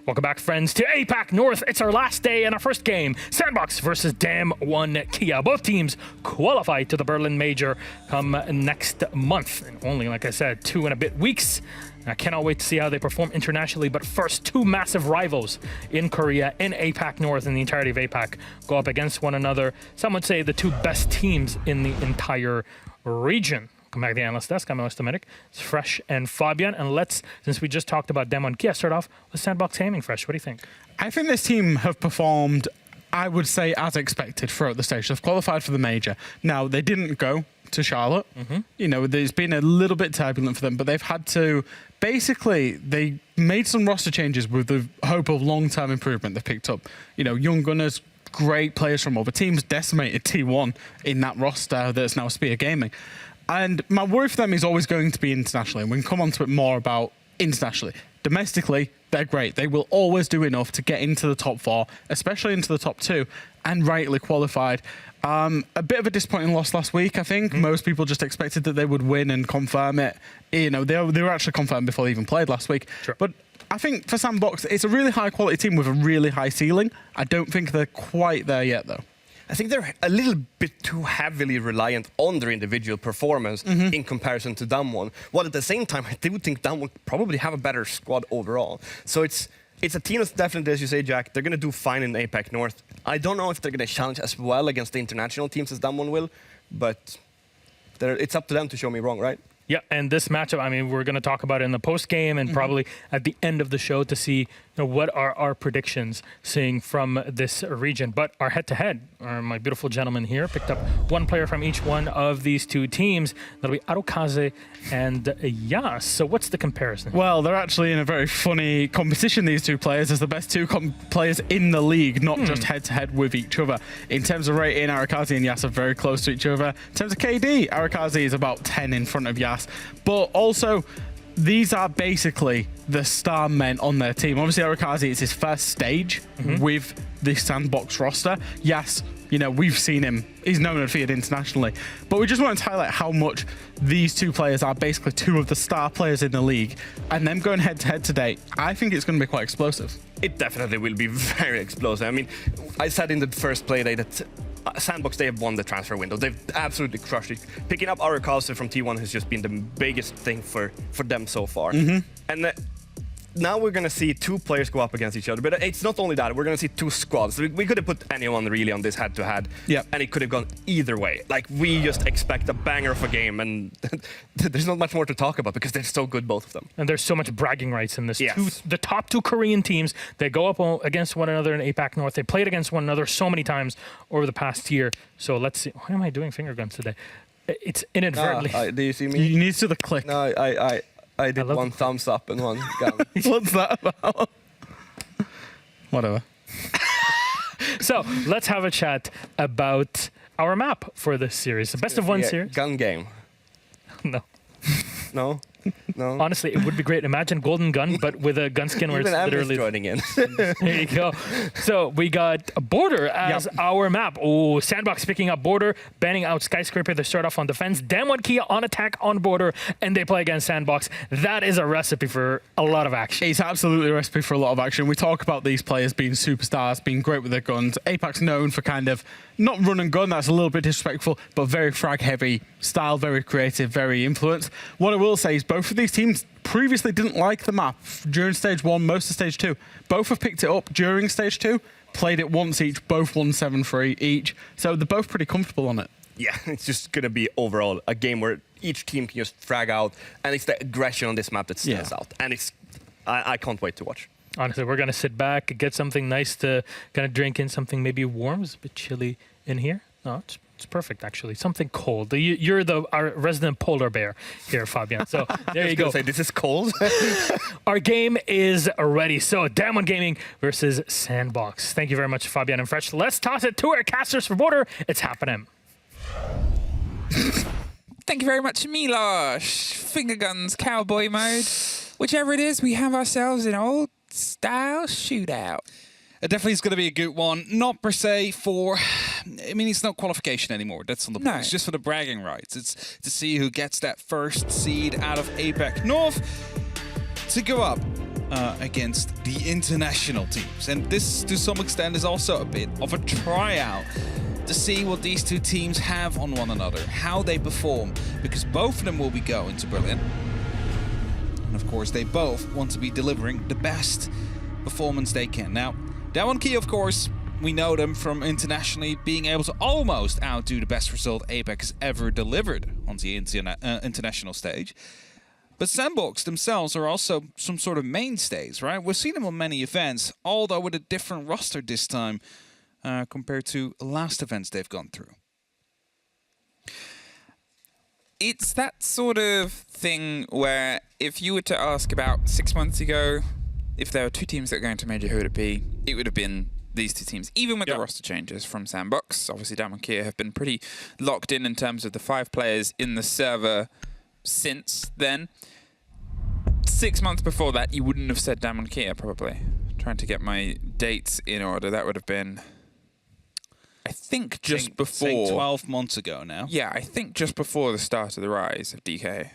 Welcome back, friends, to APAC North. It's our last day and our first game. Sandbox versus Dam1 Kia. Both teams qualify to the Berlin Major come next month. And only, like I said, 2 and a bit weeks. I cannot wait to see how they perform internationally. But first, two massive rivals in Korea, in APAC North, and the entirety of APAC go up against one another. Some would say the two best teams in the entire region. Welcome back to the Analyst Desk. I'm Dominik. It's Fresh and Fabian. And let's, since we just talked about Dam1 Kia, start off with Sandbox Gaming. Fresh, what do you think? I think this team have performed, I would say, as expected throughout the stage. They've qualified for the major. Now, they didn't go to Charlotte. You know, there's been a little bit turbulent for them, but they've had to, basically, they made some roster changes with the hope of long-term improvement. They've picked up, you know, young gunners, great players from other teams, decimated T1 in that roster that's now Spear Gaming. And my worry for them is always going to be internationally, and we can come on to it more about internationally. Domestically, they're great. They will always do enough to get into the top 4, especially into the top 2, and rightly qualified. A bit of a disappointing loss last week, I think. Most people just expected that they would win and confirm it. You know, they were actually confirmed before they even played last week. Sure. But I think for Sandbox, it's a really high-quality team with a really high ceiling. I don't think they're quite there yet, though. I think they're a little bit too heavily reliant on their individual performance in comparison to Dam1. While at the same time, I do think Dam1 probably have a better squad overall. So it's a team that's definitely, as you say, Jack, they're going to do fine in APAC North. I don't know if they're going to challenge as well against the international teams as Dam1 will, but it's up to them to show me wrong, right? Yeah, and this matchup, I mean, we're going to talk about it in the post-game and probably at the end of the show to see, you know, what are our predictions seeing from this region. But our head-to-head, my beautiful gentleman here, picked up one player from each one of these two teams. That'll be Arukaze and Yas. So what's the comparison? Well, they're actually in a very funny competition, these two players, as the best two players in the league, not just head-to-head with each other. In terms of rating, Arukaze and Yas are very close to each other. In terms of KD, Arukaze is about 10 in front of Yas. But also, these are basically the star men on their team. Obviously, Arukaze, it's his first stage with the Sandbox roster. Yes, you know, we've seen him. He's known and feared internationally. But we just wanted to highlight how much these two players are basically two of the star players in the league. And them going head-to-head today, I think it's going to be quite explosive. It definitely will be very explosive. I mean, I said in the first Playday that Sandbox, they have won the transfer window. They've absolutely crushed it. Picking up Arukaze from T1 has just been the biggest thing for them so far. And now we're going to see two players go up against each other. But it's not only that. We're going to see two squads. We could have put anyone really on this head-to-head. And it could have gone either way. Like, we just expect a banger of a game. And there's not much more to talk about because they're so good, both of them. And there's so much bragging rights in this. Yes. The top two Korean teams, they go up against one another in APAC North. They played against one another so many times over the past year. So let's see. Why am I doing finger guns today? It's inadvertently. Do you see me? You need to the click. No, I did one thumbs up and one gun. What's that about? Whatever. So let's have a chat about our map for this series. The best of one series. Gun game. No. No? No? Honestly, it would be great. Imagine Golden Gun, but with a gun skin where Even it's literally... joining in. There you go. So we got Border as our map. Oh, Sandbox picking up Border, banning out Skyscraper. They start off on defense. Dam1 Kia on attack on Border, and they play against Sandbox. That is a recipe for a lot of action. It's absolutely a recipe for a lot of action. We talk about these players being superstars, being great with their guns. APAC's known for kind of, not run and gun, that's a little bit disrespectful, but very frag heavy style, very creative, very influenced. What I will say is both of these teams previously didn't like the map during stage 1, most of stage 2. Both have picked it up during stage 2, played it once each, both won 7-3 each. So they're both pretty comfortable on it. Yeah, it's just going to be overall a game where each team can just frag out, and it's the aggression on this map that stands out. And it's, I can't wait to watch. Honestly, we're going to sit back, get something nice to kind of drink in, something maybe warm. It's a bit chilly in here. No, it's perfect, actually. Something cold. You're our resident polar bear here, Fabian. So there you go. Say, this is cold. Our game is ready. So Dam1 Gaming versus Sandbox. Thank you very much, Fabian and Fresh. Let's toss it to our casters for Border. It's happening. Thank you very much, Milosh. Finger guns, cowboy mode. Whichever it is, we have ourselves an old style shootout. It definitely is going to be a good one. Not per se for... I mean, it's not qualification anymore. That's on the point. It's just for the bragging rights. It's to see who gets that first seed out of APAC North to go up against the international teams. And this, to some extent, is also a bit of a tryout to see what these two teams have on one another, how they perform, because both of them will be going to Berlin. And of course, they both want to be delivering the best performance they can. Now, DWG, of course, we know them from internationally being able to almost outdo the best result APAC has ever delivered on the international stage. But Sandbox themselves are also some sort of mainstays, right? We've seen them on many events, although with a different roster this time compared to last events they've gone through. It's that sort of thing where if you were to ask about 6 months ago, if there were two teams that were going to Major, who would it be? It would have been these two teams, even with the roster changes from Sandbox. Obviously, DWG have been pretty locked in terms of the 5 players in the server since then. 6 months before that, you wouldn't have said DWG probably. Trying to get my dates in order, that would have been, I think, just before... 12 months ago now. Yeah, I think just before the start of the rise of DK.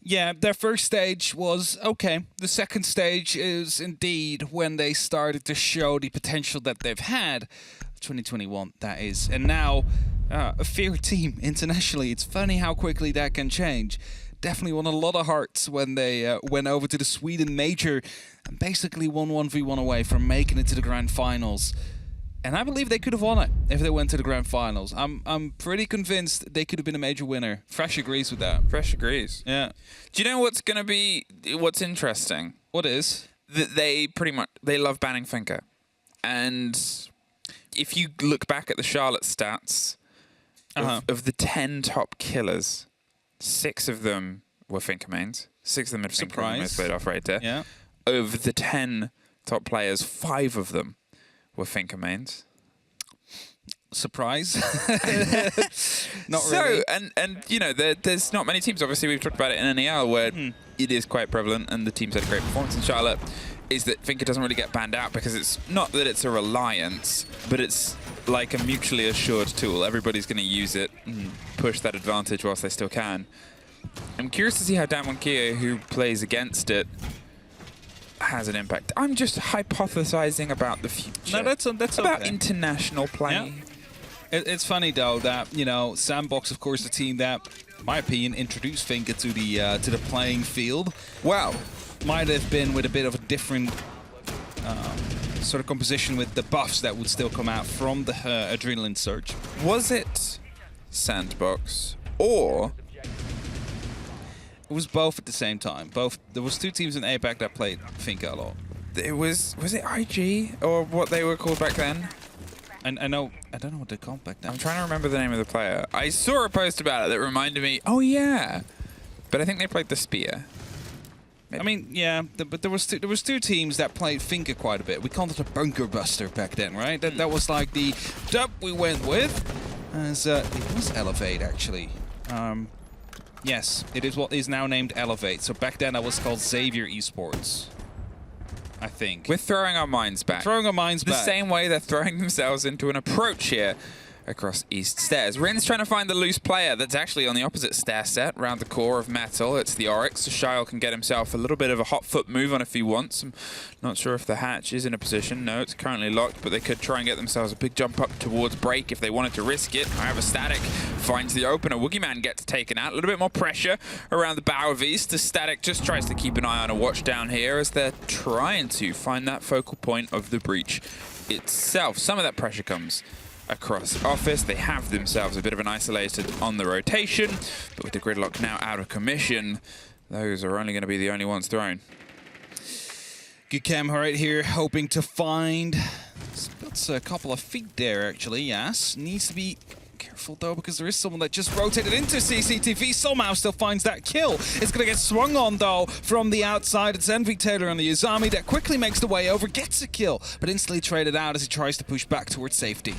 Yeah, their first stage was okay. The second stage is indeed when they started to show the potential that they've had. 2021, that is. And now, a fair team internationally. It's funny how quickly that can change. Definitely won a lot of hearts when they went over to the Sweden Major and basically won 1v1 away from making it to the grand finals. And I believe they could have won it if they went to the grand finals. I'm pretty convinced they could have been a major winner. Fresh agrees with that. Fresh agrees. Yeah. Do you know what's interesting? What is? That they love banning Finka. And if you look back at the Charlotte stats, of the 10 top killers, 6 of them were Finka mains. 6 of them had Finka mains played off right there. Yeah. Of the 10 top players, 5 of them were Finka mains. Surprise. Not so, really. And you know, there's not many teams, obviously we've talked about it in NEL, where it is quite prevalent, and the teams had a great performance in Charlotte, is that Finka doesn't really get banned out because it's not that it's a reliance, but it's like a mutually assured tool. Everybody's going to use it and push that advantage whilst they still can. I'm curious to see how DWG, who plays against it, has an impact. I'm just hypothesizing about the future. No, that's about okay. international play. Yeah. It's funny though that, you know, Sandbox, of course, the team that, in my opinion, introduced Finka to the playing field. Well, might have been with a bit of a different sort of composition with the buffs that would still come out from the adrenaline surge. Was it Sandbox or? It was both at the same time. Both. There was 2 teams in APAC that played Finka a lot. Was it IG or what they were called back then? And I don't know what they're called back then. I'm trying to remember the name of the player. I saw a post about it that reminded me. Oh yeah, but I think they played the Spear. Maybe. I mean, yeah, but there was 2 teams that played Finka quite a bit. We called it a bunker buster back then, right? That was like the dub we went with. As it was Elevate actually. Yes, it is what is now named Elevate. So back then that was called Xavier Esports, I think. We're throwing our minds back. Throwing our minds back. The same way they're throwing themselves into an approach here across East Stairs. Rin's trying to find the loose player that's actually on the opposite stair set, around the core of Metal. It's the Oryx. So Shyle can get himself a little bit of a hot foot move on if he wants. I'm not sure if the hatch is in a position. No, it's currently locked, but they could try and get themselves a big jump up towards break if they wanted to risk it. However, Static finds the opener. Woogieman gets taken out. A little bit more pressure around the bow of East. The Static just tries to keep an eye on a watch down here as they're trying to find that focal point of the breach itself. Some of that pressure comes across office. They have themselves a bit of an isolated on the rotation, but with the gridlock now out of commission, those are only going to be the only ones thrown. Good cam right here, hoping to find. That's a couple of feet there, actually. Yes, needs to be careful though, because there is someone that just rotated into CCTV. Somehow still finds that kill. It's going to get swung on though from the outside. It's Envy Taylor on the Uzami that quickly makes the way over, gets a kill, but instantly traded out as he tries to push back towards safety.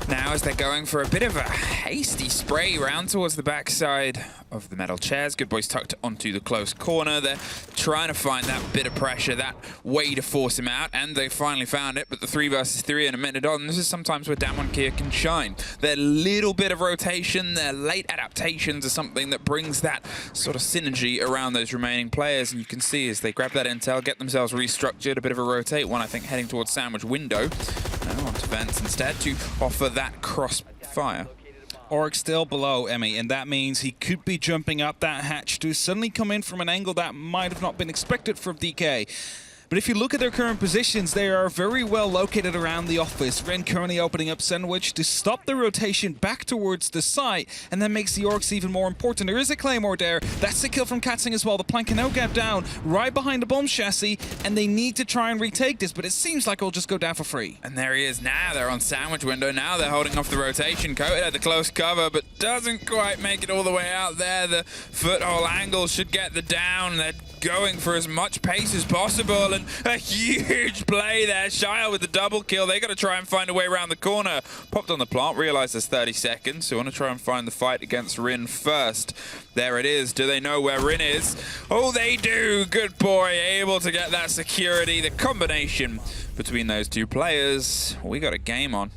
now as they're going for a bit of a hasty spray round towards the backside of the metal chairs. Good Boys tucked onto the close corner. They're trying to find that bit of pressure, that way to force him out, and they finally found it. But the 3 versus 3 and a minute on, this is sometimes where Damwon Kia can shine. Their little bit of rotation, their late adaptations are something that brings that sort of synergy around those remaining players. And you can see as they grab that intel, get themselves restructured, a bit of a rotate one, I think, heading towards sandwich window. Onto vents instead to offer that crossfire. Oryx still below Emmy, and that means he could be jumping up that hatch to suddenly come in from an angle that might have not been expected from DK. But if you look at their current positions, they are very well located around the office. Ren currently opening up Sandwich to stop the rotation back towards the site, and that makes the Orcs even more important. There is a Claymore there. That's the kill from Katzing as well. The Plank can now get down right behind the bomb chassis, and they need to try and retake this, but it seems like it'll just go down for free. And there he is now. They're on sandwich window. Now they're holding off the rotation. Coated at the close cover, but doesn't quite make it all the way out there. The foothold angle should get the down. They're going for as much pace as possible, and a huge play there. Shia with the double kill. They got to try and find a way around the corner. Popped on the plant, realized there's 30 seconds, so want to try and find the fight against Rin first. There it is. Do they know where Rin is? Oh, they do. Good boy, able to get that security. The combination between those two players. We got a game on.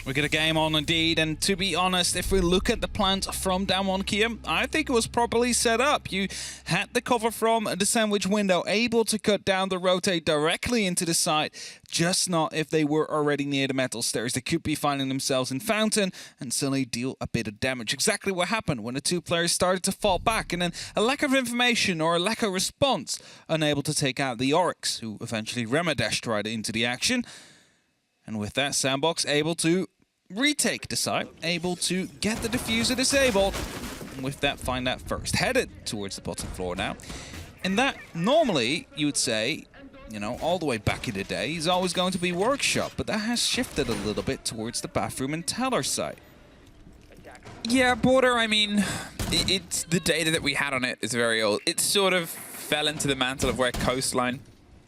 We get a game on indeed, and to be honest, if we look at the plant from Damwon Kia, I think it was properly set up. You had the cover from the sandwich window, able to cut down the rotate directly into the site, just not if they were already near the metal stairs. They could be finding themselves in Fountain and suddenly deal a bit of damage. Exactly what happened when the two players started to fall back, and then a lack of information or a lack of response, unable to take out the Oryx, who eventually remedashed right into the action. And with that, Sandbox able to retake the site, able to get the diffuser disabled, and with that, find that first. Headed towards the bottom floor now. And that, normally, you would say, you know, all the way back in the day, is always going to be workshop, but that has shifted a little bit towards the bathroom and teller site. Yeah, Border, I mean, it's the data that we had on it is very old. It sort of fell into the mantle of where Coastline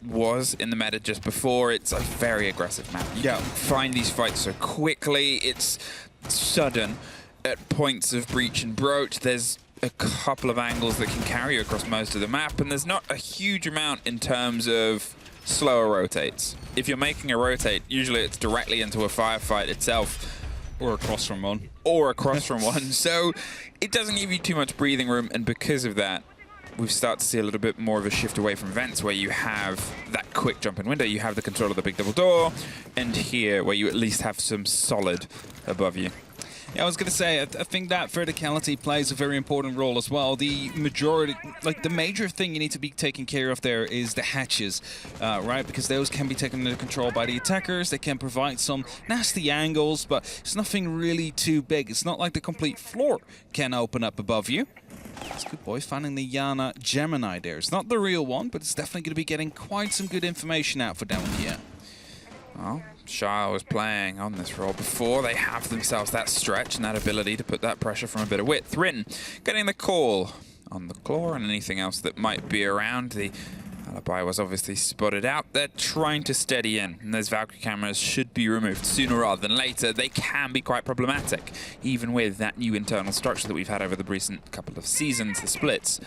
was in the meta just before. It's a very aggressive map. You can find these fights so quickly. It's sudden at points of breach and broach. There's a couple of angles that can carry you across most of the map, and there's not a huge amount in terms of slower rotates. If you're making a rotate, usually it's directly into a firefight itself. Or across from one. Or across from one. So it doesn't give you too much breathing room, and because of that, we've started to see a little bit more of a shift away from vents where you have that quick jump in window, you have the control of the big double door, and here where you at least have some solid above you. Yeah, I was going to say, I think that verticality plays a very important role as well. The majority, like the major thing you need to be taking care of there is the hatches, right? Because those can be taken into control by the attackers. They can provide some nasty angles, but it's nothing really too big. It's not like the complete floor can open up above you. It's Good Boy finding the Yana Gemini there. It's not the real one, but it's definitely going to be getting quite some good information out for Damwon Kia. Well, Shah was playing on this role before. They have themselves that stretch and that ability to put that pressure from a bit of width. Rin getting the call on the claw and anything else that might be around. The alibi was obviously spotted out. They're trying to steady in, and those Valkyrie cameras should be removed sooner rather than later. They can be quite problematic, even with that new internal structure that we've had over the recent couple of seasons, the splits.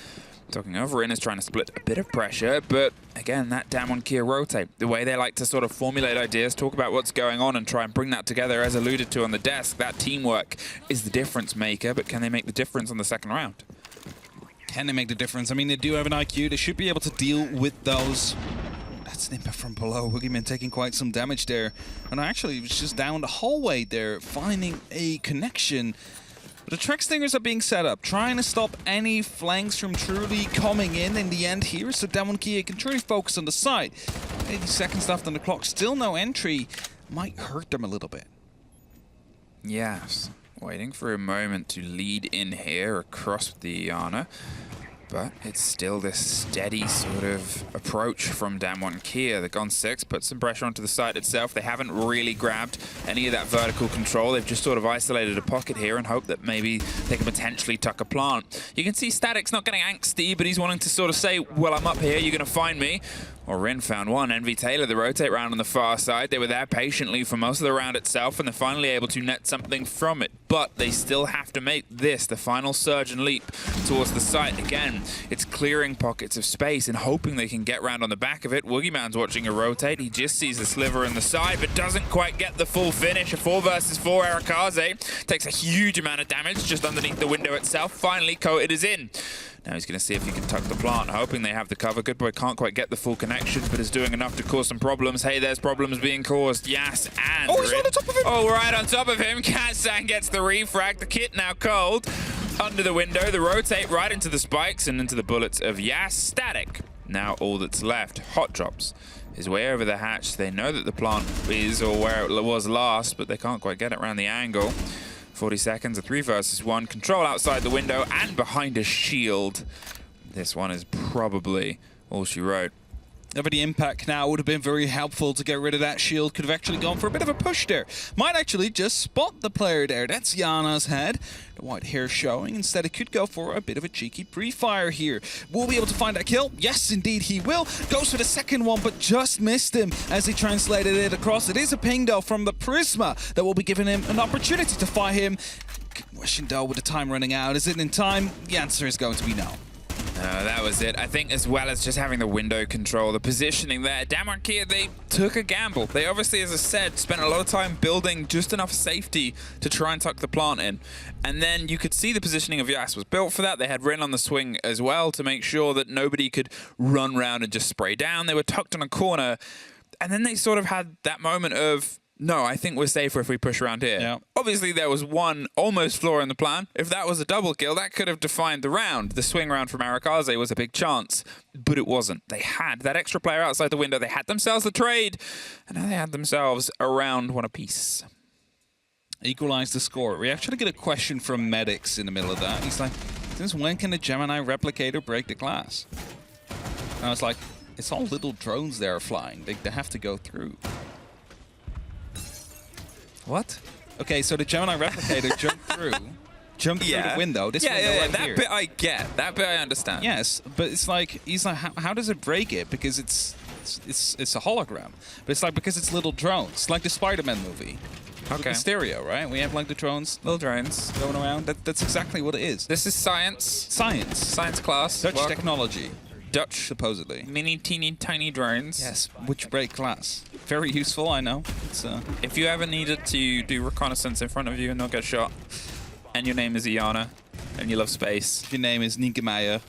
Talking over in is trying to split a bit of pressure, but again, that Damwon Kia rotate, the way they like to sort of formulate ideas, talk about what's going on and try and bring that together, as alluded to on the desk, that teamwork is the difference maker, but can they make the difference on the second round? Can they make the difference? I mean, they do have an IQ. They should be able to deal with those. That's an impact from below. Boogeyman taking quite some damage there. And actually, it was just down the hallway there, finding a connection. But the track stingers are being set up, trying to stop any flanks from truly coming in the end here, so Damwon Kia can truly focus on the side. 80 seconds left on the clock, still no entry. Might hurt them a little bit. Yes, waiting for a moment to lead in here across the Yana. But it's still this steady sort of approach from Damwon Kia. The Gon 6 put some pressure onto the site itself. They haven't really grabbed any of that vertical control. They've just sort of isolated a pocket here and hope that maybe they can potentially tuck a plant. You can see Static's not getting angsty, but he's wanting to sort of say, well, I'm up here, you're going to find me. Well, Rin found one. Envy Taylor, the rotate round on the far side. They were there patiently for most of the round itself, and they're finally able to net something from it. But they still have to make this the final surge and leap towards the site. Again, it's clearing pockets of space and hoping they can get round on the back of it. Woogieman's watching a rotate. He just sees the sliver in the side, but doesn't quite get the full finish. A 4 versus 4 Arakaze takes a huge amount of damage just underneath the window itself. Finally, Coated is in. Now he's going to see if he can tuck the plant, hoping they have the cover. Good Boy can't quite get the full connection, but is doing enough to cause some problems. Hey, there's problems being caused. Yas and Oh, he's right on top of him. Oh, right on top of him. Kazan gets the refrag. The kit now cold. Under the window, the rotate right into the spikes and into the bullets of Yas. Static. Now all that's left. Hot drops his way over the hatch. They know that the plant is or where it was last, but they can't quite get it around the angle. 40 seconds, a 3 versus 1. Control outside the window and behind a shield. This one is probably all she wrote. However, the impact now would have been very helpful to get rid of that shield. Could have actually gone for a bit of a push there. Might actually just spot the player there. That's Yana's head. The white hair showing. Instead, it could go for a bit of a cheeky pre-fire here. Will be able to find that kill? Yes, indeed he will. Goes for the second one, but just missed him as he translated it across. It is a ping, though, from the Prisma that will be giving him an opportunity to fight him. Question, though, with the time running out. Is it in time? The answer is going to be no. That was it. I think as well as just having the window control, the positioning there, DWG, they took a gamble. They obviously, as I said, spent a lot of time building just enough safety to try and tuck the plant in. And then you could see the positioning of Yas was built for that. They had Rin on the swing as well to make sure that nobody could run around and just spray down. They were tucked in a corner. And then they sort of had that moment of, no, I think we're safer if we push around here. Yeah. Obviously, there was one almost flaw in the plan. If that was a double kill, that could have defined the round. The swing round from Arakaze was a big chance, but it wasn't. They had that extra player outside the window. They had themselves the trade, and now they had themselves a round one apiece. Equalize the score. We actually get a question from Medics in the middle of that. He's like, since when can a Gemini replicator break the glass? And I was like, it's all little drones that are flying. They have to go through. What? Okay, so the Gemini replicator jumped through the window. This window right that here. bit I get. That bit I understand. Yes, but it's like, he's like, how does it break it? Because it's a hologram. But it's like, because it's little drones, like the Spider-Man movie. Okay. With stereo, right? We have like the drones Little drones. going around. That's exactly what it is. This is science. Science. Science class. Dutch Welcome. technology, Dutch. supposedly. Mini, teeny, tiny drones. Yes, which break glass. Very useful, I know. It's If you ever needed to do reconnaissance in front of you and not get shot, and your name is Iana, and you love space, if your name is Nigemaya,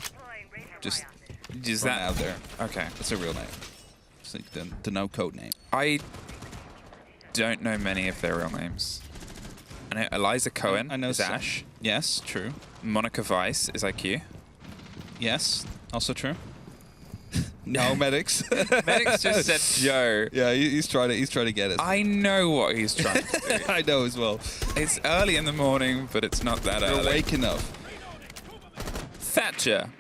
just is throw it that out there. okay? It's a real name. It's like the no code name. I don't know many of their real names. I know Eliza Cohen I know is some. Ash. Yes, true. Monica Weiss is IQ. Yes, also true. No, Medics. Medics just said Joe. Yeah, he's trying to get it. I know what he's trying to do. I know as well. It's early in the morning, but it's not that You're early. awake enough. Thatcher.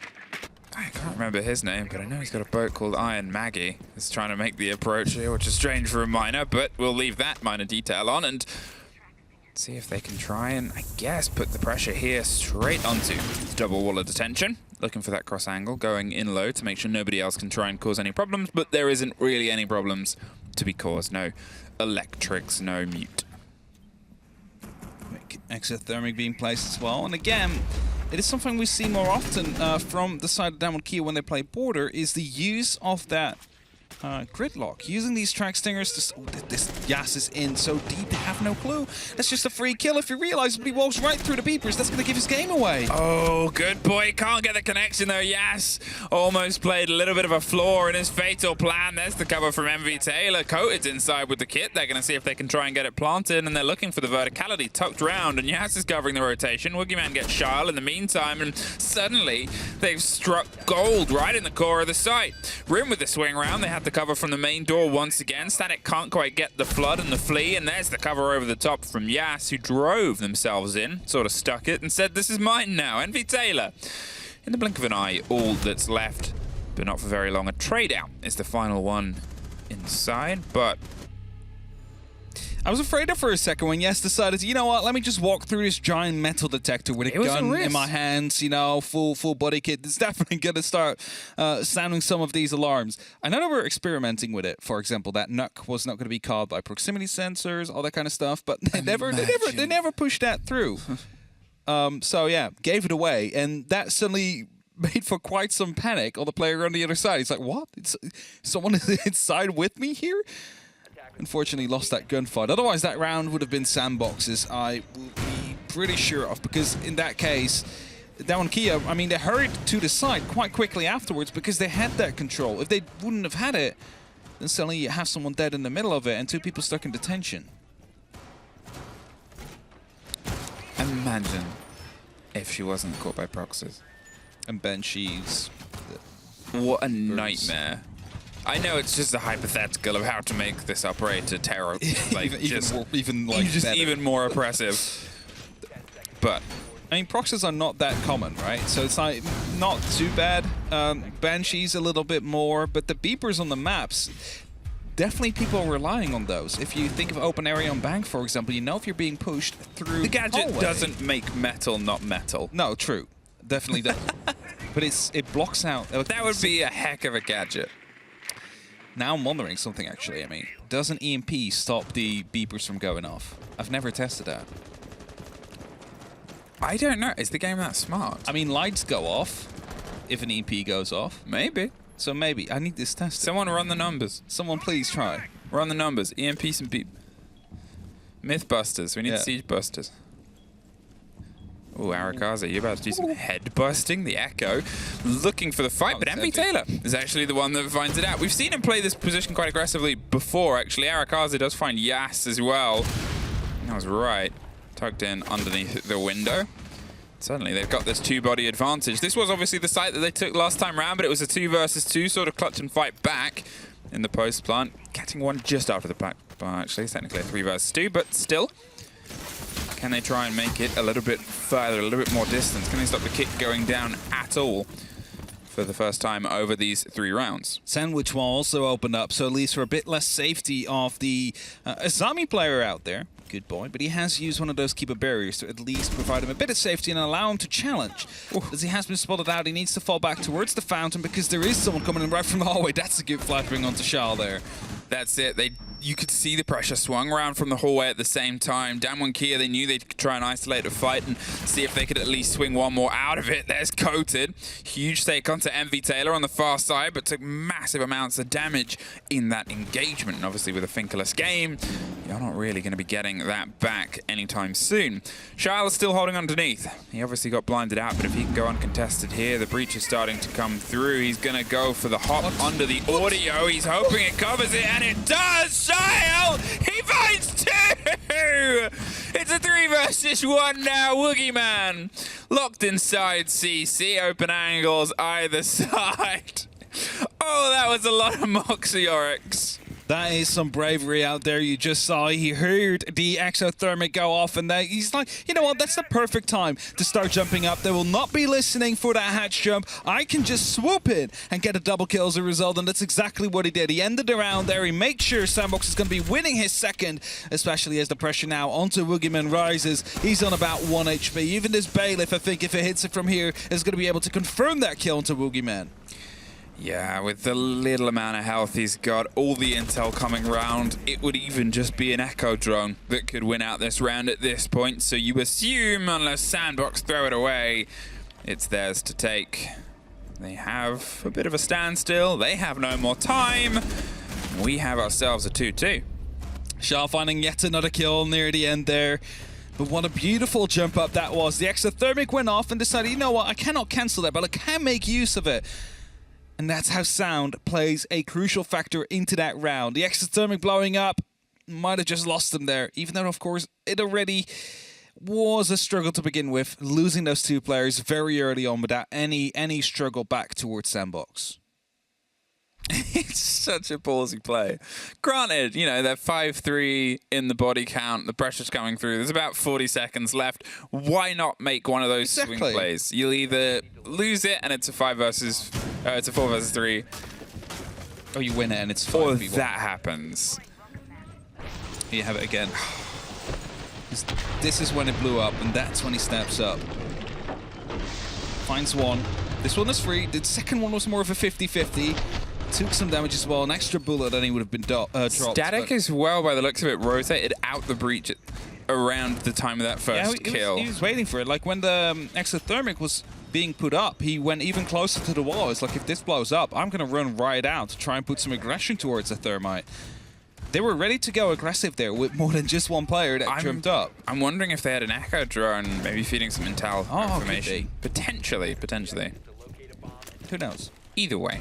I can't remember his name, but I know he's got a boat called Iron Maggie. He's trying to make the approach here, which is strange for a miner, but we'll leave that minor detail on and see if they can try and, I guess, put the pressure here straight onto the double wall of detention. Looking for that cross angle, going in low to make sure nobody else can try and cause any problems, but there isn't really any problems to be caused. No electrics, no mute. Exothermic being placed as well. And again, it is something we see more often from the side of DWG when they play Border, is the use of that gridlock. Using these track stingers to... this Yas is in so deep, they have no clue. That's just a free kill if he realizes, but he walks right through the beepers. That's going to give his game away. Oh, good boy. Can't get the connection though. Yas almost played a little bit of a flaw in his fatal plan. There's the cover from Envy Taylor. Coated's inside with the kit. They're going to see if they can try and get it planted, and they're looking for the verticality tucked round, and Yas is covering the rotation. Woogieman gets Charles in the meantime, and suddenly they've struck gold right in the core of the site. Rim with the swing round. They had the cover from the main door once again. Static can't quite get the flood and the flea, and there's the cover over the top from Yas, who drove themselves in, sort of stuck it, and said, this is mine now. Envy Taylor. In the blink of an eye, all that's left, but not for very long. A trade out is the final one inside, but I was afraid of for a second when Yes decided, you know what, let me just walk through this giant metal detector with a gun in my hands, you know, full body kit. It's definitely going to start sounding some of these alarms. I know they were experimenting with it. For example, that Nuck was not going to be caught by proximity sensors, all that kind of stuff, but they never pushed that through. So yeah, gave it away, and that suddenly made for quite some panic on the player on the other side. He's like, what? Someone is inside with me here? Unfortunately, lost that gunfight. Otherwise, that round would have been Sandbox's, I will be pretty sure of, because in that case, DWG, I mean, they hurried to the side quite quickly afterwards because they had that control. If they wouldn't have had it, then suddenly you have someone dead in the middle of it and 2 people stuck in detention. Imagine if she wasn't caught by proxies. And Banshees. What a nightmare. I know it's just a hypothetical of how to make this operator terror, like even more oppressive. But I mean, proxies are not that common, right? So it's like not too bad. Banshees a little bit more, but the beepers on the maps, definitely people are relying on those. If you think of open area on Bank, for example, you know if you're being pushed through the gadget hallway. Doesn't make metal not metal. No, true, definitely doesn't. But it blocks out. That would be a heck of a gadget. Now I'm wondering something, actually. I mean, does an EMP stop the beepers from going off? I've never tested that. I don't know. Is the game that smart? I mean, lights go off if an EMP goes off. Maybe. So maybe. I need this tested. Someone run the numbers. Someone please try. Run the numbers. EMPs and beep. Mythbusters. We need Siege Busters. Oh, Arakaza, you're about to do some head busting. The Echo looking for the fight, but MV Taylor is actually the one that finds it out. We've seen him play this position quite aggressively before, actually. Arakaza does find Yas as well. That was right. Tucked in underneath the window. Suddenly they've got this 2-body advantage. This was obviously the site that they took last time round, but it was a 2 versus 2 sort of clutch and fight back in the post plant. Catching one just after the back. Well, actually, it's technically a 3 versus 2, but still. Can they try and make it a little bit further, a little bit more distance? Can they stop the kick going down at all for the first time over these 3 rounds? Sandwich will also open up, so at least for a bit less safety of the Azami player out there. Good boy, but he has used one of those keeper barriers to at least provide him a bit of safety and allow him to challenge. As he has been spotted out, he needs to fall back towards the fountain because there is someone coming in right from the hallway. That's a good flashbang onto Shal there. That's it. You could see the pressure swung around from the hallway at the same time. DWG, they knew they'd try and isolate a fight and see if they could at least swing one more out of it. There's Coated. Huge take onto MV Taylor on the far side, but took massive amounts of damage in that engagement. And obviously with a finkerless game, you're not really going to be getting that back anytime soon. Shal is still holding underneath. He obviously got blinded out, but if he can go uncontested here, the breach is starting to come through. He's going to go for the hop under the audio. He's hoping it covers it, and it does! Shal! He finds 2! It's a 3 versus 1 now. Woogieman locked inside CC. Open angles either side. Oh, that was a lot of Moxie Oryx. That is some bravery out there. You just saw, he heard the exothermic go off, and he's like, you know what, that's the perfect time to start jumping up. They will not be listening for that hatch jump. I can just swoop in and get a double kill as a result, and that's exactly what he did. He ended the round there. He makes sure Sandbox is going to be winning his second, especially as the pressure now onto Woogieman rises. He's on about 1 HP. Even this Bailiff, I think, if it hits it from here, is going to be able to confirm that kill onto Woogieman. Yeah, with the little amount of health he's got, all the intel coming round, it would even just be an Echo drone that could win out this round at this point. So you assume, unless Sandbox throw it away, it's theirs to take. They have a bit of a standstill. They have no more time. We have ourselves a 2-2. Shal finding yet another kill near the end there. But what a beautiful jump up that was. The exothermic went off and decided, you know what, I cannot cancel that, but I can make use of it. And that's how sound plays a crucial factor into that round. The exothermic blowing up might have just lost them there, even though, of course, it already was a struggle to begin with, losing those 2 players very early on without any struggle back towards Sandbox. It's such a ballsy play. Granted, you know, they're 5-3 in the body count. The pressure's coming through. There's about 40 seconds left. Why not make one of those swing plays? You'll either lose it and it's a 4 versus 3. Or you win it and it's 5v1. Or that happens. Here you have it again. This is when it blew up, and that's when he steps up. Finds one. This one is free. The second one was more of a 50-50. Took some damage as well. An extra bullet, and he would have been dropped. Static as well, by the looks of it, rotated out the breach around the time of that first kill. He was waiting for it. Like when the exothermic was being put up, he went even closer to the wall. It's like, if this blows up, I'm going to run right out to try and put some aggression towards the thermite. They were ready to go aggressive there with more than just one player that jumped up. I'm wondering if they had an echo drone, maybe feeding some intel information. Potentially. Who knows? Either way,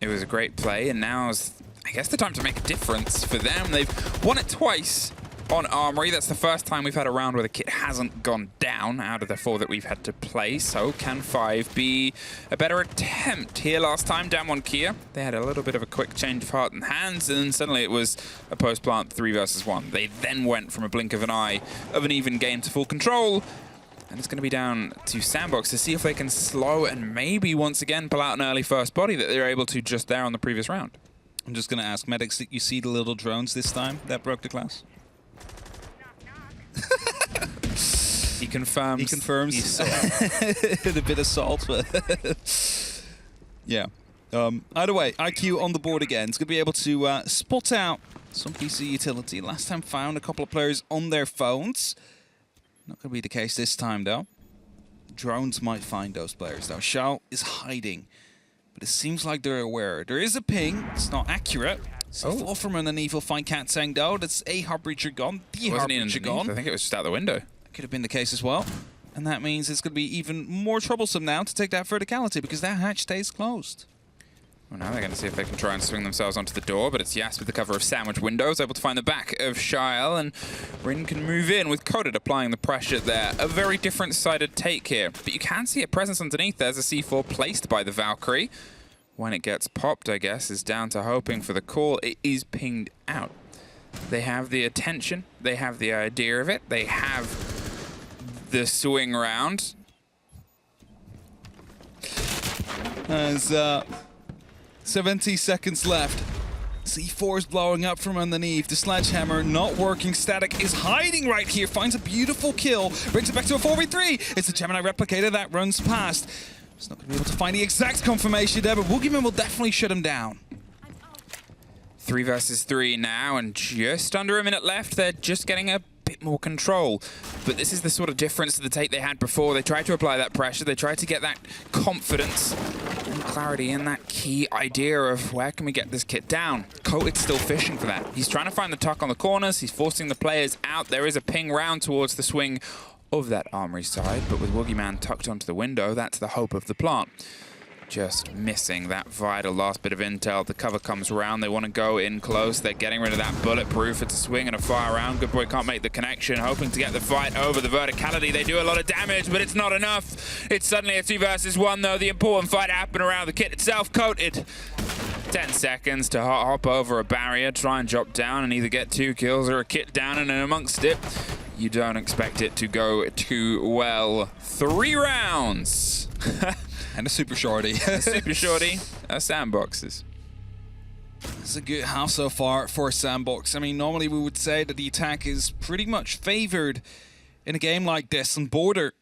it was a great play, and now's, I guess, the time to make a difference for them. They've won it twice on Armory. That's the first time we've had a round where the kit hasn't gone down out of the 4 that we've had to play. So can 5 be a better attempt here? Last time, down 1 Kia, they had a little bit of a quick change of heart and hands, and suddenly it was a post-plant 3 versus 1. They then went from a blink of an eye of an even game to full control. And it's going to be down to Sandbox to see if they can slow and maybe once again pull out an early first body that they were able to just there on the previous round. I'm just going to ask Medics, did you see the little drones this time that broke the glass? He confirms. He confirms. He saw a bit of salt, but yeah. Either way, IQ on the board again. It's going to be able to spot out some PC utility. Last time found a couple of players on their phones. Not going to be the case this time, though. Drones might find those players, though. Shao is hiding, but it seems like they're aware. There is a ping. It's not accurate. C4 from underneath will find Cat Sang, though. That's a Heart Breacher gone. The Heart Breacher gone. I think it was just out the window. Could have been the case as well. And that means it's going to be even more troublesome now to take that verticality, because that hatch stays closed. Well, now they're going to see if they can try and swing themselves onto the door, but it's Yas with the cover of sandwich windows, able to find the back of Shyle, and Rin can move in with Coded applying the pressure there. A very different-sided take here, but you can see a presence underneath. There's a C4 placed by the Valkyrie. When it gets popped, I guess, is down to hoping for the call. It is pinged out. They have the attention. They have the idea of it. They have the swing round. There's 70 seconds left. C4 is blowing up from underneath. The sledgehammer not working. Static is hiding right here. Finds a beautiful kill. Brings it back to a 4v3. It's a Gemini replicator that runs past. It's not going to be able to find the exact confirmation there, but Woogieman will definitely shut him down. 3 versus 3 now, and just under a minute left. They're just getting a bit more control. But this is the sort of difference to the take they had before. They tried to apply that pressure. They tried to get that confidence and clarity in that key idea of where can we get this kit down. Coated's still fishing for that. He's trying to find the tuck on the corners. He's forcing the players out. There is a ping round towards the swing of that Armory side, but with Woogieman tucked onto the window, that's the hope of the plant. Just missing that vital last bit of intel. The cover comes around. They want to go in close. They're getting rid of that bulletproof. It's a swing and a fire round. Good Boy can't make the connection. Hoping to get the fight over the verticality. They do a lot of damage, but it's not enough. It's suddenly a 2 versus 1, though. The important fight happened around the kit itself. Coated. 10 seconds to hop over a barrier, try and drop down, and either get 2 kills or a kit down, and amongst it, you don't expect it to go too well. 3 rounds. And a super shorty. A super shorty. Sandboxes. It's a good half so far for Sandbox. I mean, normally we would say that the attack is pretty much favored in a game like this on Border.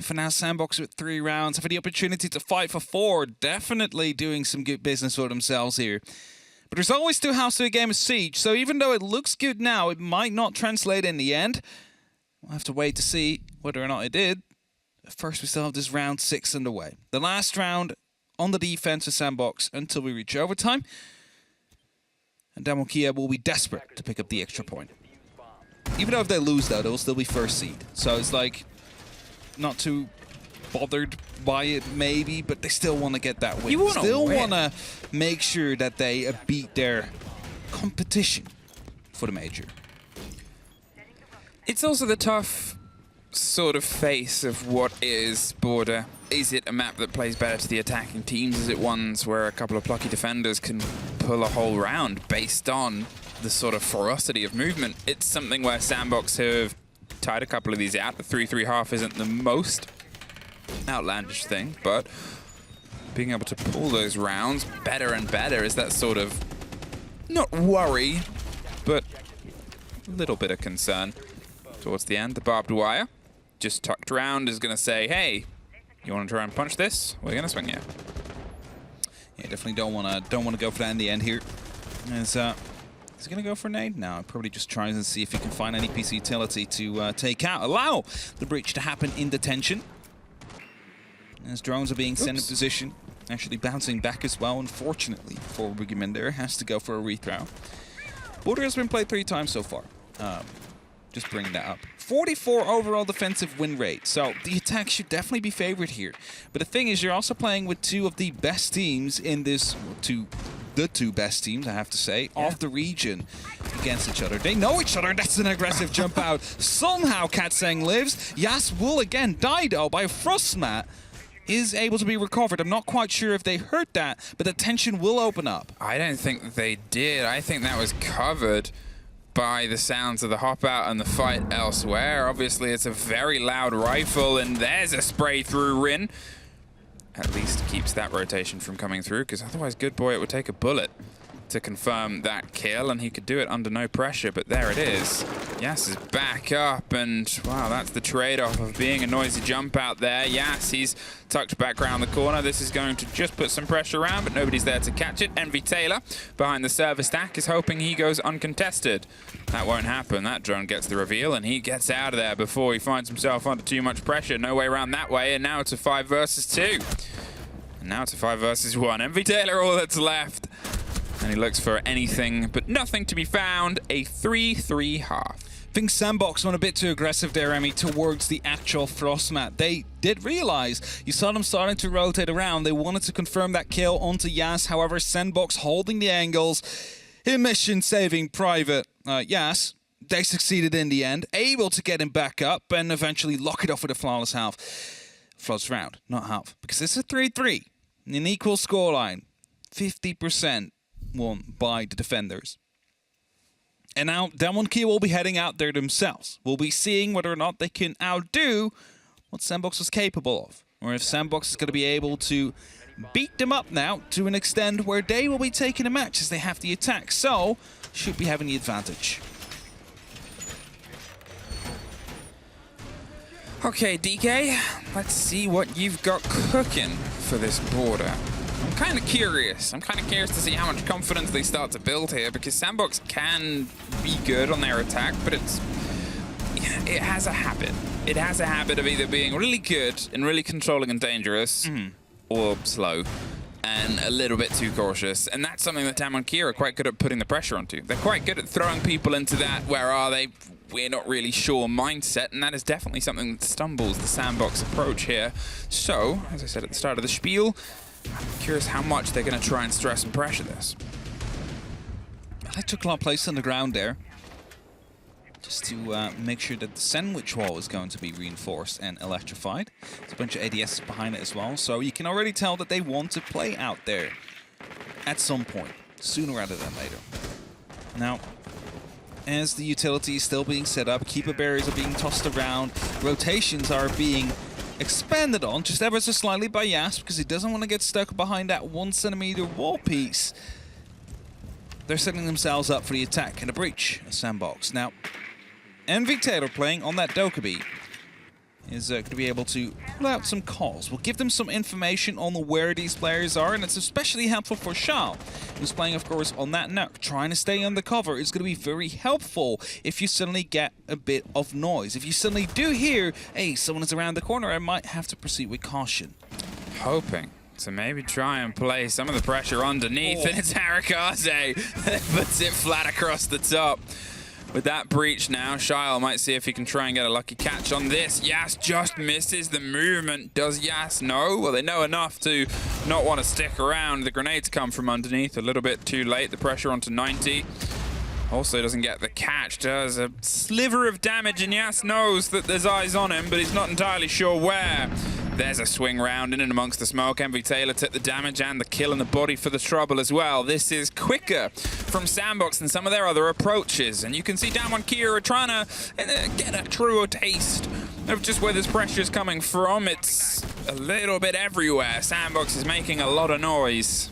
For now, Sandbox with 3 rounds, having the opportunity to fight for 4, definitely doing some good business for themselves here. But there's always 2 halves to a game of Siege, so even though it looks good now, it might not translate in the end. We'll have to wait to see whether or not it did. First, we still have this round 6 underway. The last round on the defense for Sandbox until we reach overtime. And Damokia will be desperate to pick up the extra point. Even though if they lose, though, they will still be first seed. So it's like, not too bothered by it, maybe, but they still want to get that win. You still want to make sure that they beat their competition for the major. It's also the tough sort of face of what is Border. Is it a map that plays better to the attacking teams? Is it ones where a couple of plucky defenders can pull a whole round based on the sort of ferocity of movement? It's something where Sandbox have tied a couple of these out. The 3-3 half isn't the most outlandish thing, but being able to pull those rounds better and better is that sort of, not worry, but a little bit of concern towards the end. The barbed wire just tucked around is going to say, hey, you want to try and punch this? We're going to swing you. Yeah, definitely don't want to go for that in the end here. Is he going to go for a nade? No, probably just tries and see if he can find any PC utility to take out. Allow the breach to happen in detention. As drones are being sent in position. Actually bouncing back as well, unfortunately, for Boogeyman has to go for a rethrow. Border has been played 3 times so far. Just bringing that up. 44 overall defensive win rate, so the attack should definitely be favored here. But the thing is, you're also playing with 2 of the best teams in this, the two best teams, I have to say, of the region against each other. They know each other, that's an aggressive jump out. Somehow Katsang lives. Yas will again die though by a frost mat. Is able to be recovered. I'm not quite sure if they heard that, but the tension will open up. I don't think they did. I think that was covered by the sounds of the hop out and the fight elsewhere. Obviously, it's a very loud rifle, and there's a spray through Rin. At least keeps that rotation from coming through, because otherwise, good boy, it would take a bullet to confirm that kill, and he could do it under no pressure, but there it is. Yas is back up, and wow, that's the trade-off of being a noisy jump out there. Yas, he's tucked back around the corner. This is going to just put some pressure around, but nobody's there to catch it. Envy Taylor, behind the server stack, is hoping he goes uncontested. That won't happen. That drone gets the reveal, and he gets out of there before he finds himself under too much pressure. No way around that way, and now it's a 5 versus 2. And now it's a 5 versus 1. Envy Taylor, all that's left. And he looks for anything, but nothing to be found. A 3-3 half. I think Sandbox went a bit too aggressive there, Emmy, towards the actual frost mat. They did realize, you saw them starting to rotate around. They wanted to confirm that kill onto Yas. However, Sandbox holding the angles. In mission saving Private Yas. They succeeded in the end, able to get him back up and eventually lock it off with a flawless half. Flawless round, not half, because this is a 3-3. An equal scoreline. 50%. Won by the defenders. And now DWG will be heading out there themselves. We'll be seeing whether or not they can outdo what Sandbox was capable of. Or if Sandbox is going to be able to beat them up now to an extent where they will be taking the match as they have the attack. So, should be having the advantage. Okay, DK, let's see what you've got cooking for this border. I'm kind of curious. I'm kind of curious to see how much confidence they start to build here, because Sandbox can be good on their attack, but it has a habit. It has a habit of either being really good and really controlling and dangerous, or slow and a little bit too cautious. And that's something that DWG are quite good at putting the pressure onto. They're quite good at throwing people into that "where are they? We're not really sure" mindset, and that is definitely something that stumbles the Sandbox approach here. So, as I said at the start of the spiel, I'm curious how much they're going to try and stress and pressure this. Electrical placed on the ground there, just to make sure that the sandwich wall is going to be reinforced and electrified. There's a bunch of ADS behind it as well, so you can already tell that they want to play out there at some point, sooner rather than later. Now, as the utility is still being set up, keeper barriers are being tossed around, rotations are being expanded on just ever so slightly by Yas, because he doesn't want to get stuck behind that 1 centimeter wall piece. They're setting themselves up for the attack and a breach of Sandbox. Now, Envy Taylor playing on that Dokkaebi is going to be able to pull out some calls. We'll give them some information on where these players are, and it's especially helpful for Shao, who's playing, of course, on that Nuke. Trying to stay undercover is going to be very helpful if you suddenly get a bit of noise. If you suddenly do hear, hey, someone is around the corner, I might have to proceed with caution. Hoping to maybe try and play some of the pressure underneath, and it's Harikaze that puts it flat across the top. With that breach now, Shyle might see if he can try and get a lucky catch on this. Yas just misses the movement. Does Yas know? Well, they know enough to not want to stick around. The grenades come from underneath a little bit too late. The pressure onto 90. Also doesn't get the catch. Does a sliver of damage, and Yas knows that there's eyes on him, but he's not entirely sure where. There's a swing round in and amongst the smoke. Envy Taylor took the damage and the kill in the body for the trouble as well. This is quicker from Sandbox than some of their other approaches. And you can see DWG are trying to get a truer taste of just where this pressure is coming from. It's a little bit everywhere. Sandbox is making a lot of noise.